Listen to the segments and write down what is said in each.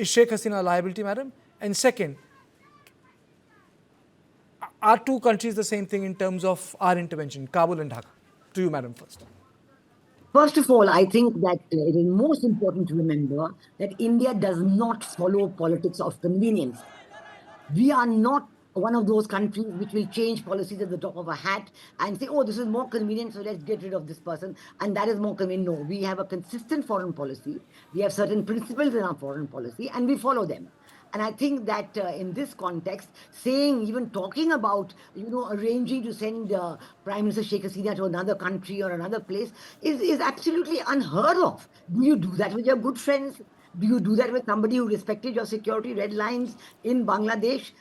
is Sheikh Hasina a liability, madam? And second, are two countries the same thing in terms of our intervention, Kabul and Dhaka? To you, madam, first. First of all, I think that it is most important to remember that India does not follow politics of convenience. We are not one of those countries which will change policies at the drop of a hat and say, oh, this is more convenient, so let's get rid of this person, and that is more convenient. No, we have a consistent foreign policy. We have certain principles in our foreign policy, and we follow them. And I think that in this context, saying, even talking about, arranging to send Prime Minister Sheikh Hasina to another country or another place is absolutely unheard of. Do you do that with your good friends? Do you do that with somebody who respected your security red lines in Bangladesh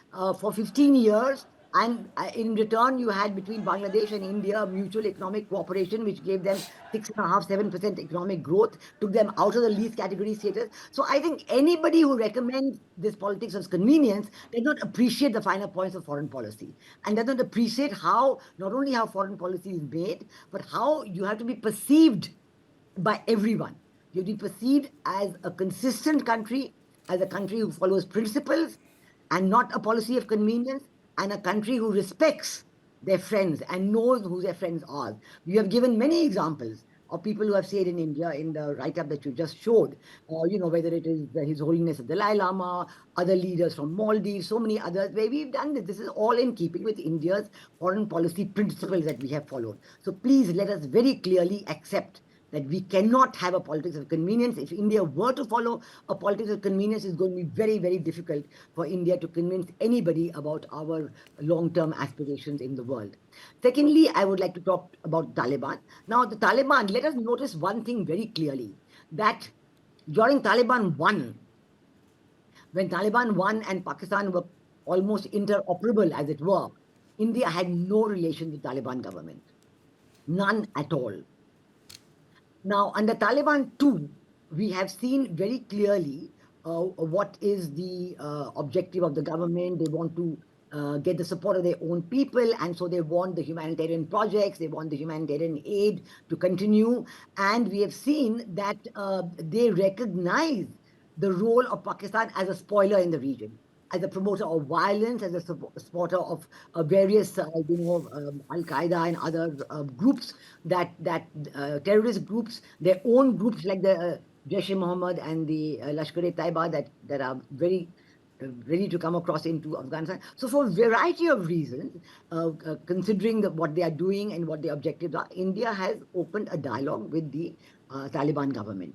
for 15 years? And in return, you had between Bangladesh and India mutual economic cooperation, which gave them 6.5%, 7% economic growth, took them out of the least category status. So I think anybody who recommends this politics of convenience does not appreciate the finer points of foreign policy and does not appreciate how, not only how foreign policy is made, but how you have to be perceived by everyone. You have to be perceived as a consistent country, as a country who follows principles and not a policy of convenience, and a country who respects their friends and knows who their friends are. You have given many examples of people who have stayed in India in the write-up that you just showed, whether it is His Holiness the Dalai Lama, other leaders from Maldives, so many others, where we've done this. This is all in keeping with India's foreign policy principles that we have followed. So please let us very clearly accept that we cannot have a politics of convenience. If India were to follow a politics of convenience, it's going to be very, very difficult for India to convince anybody about our long-term aspirations in the world. Secondly, I would like to talk about Taliban. Now, the Taliban, let us notice one thing very clearly, that during Taliban 1, when Taliban 1 and Pakistan were almost interoperable, as it were, India had no relation with the Taliban government. None at all. Now, under Taliban 2, we have seen very clearly what is the objective of the government. They want to get the support of their own people, and so they want the humanitarian projects, they want the humanitarian aid to continue. And we have seen that they recognize the role of Pakistan as a spoiler in the region, as a promoter of violence, as a supporter of various, Al-Qaeda and other groups, that terrorist groups, their own groups like the Jaish-e-Mohammed and the Lashkar-e-Taiba that are very ready to come across into Afghanistan. So for a variety of reasons, considering what they are doing and what their objectives are, India has opened a dialogue with the Taliban government.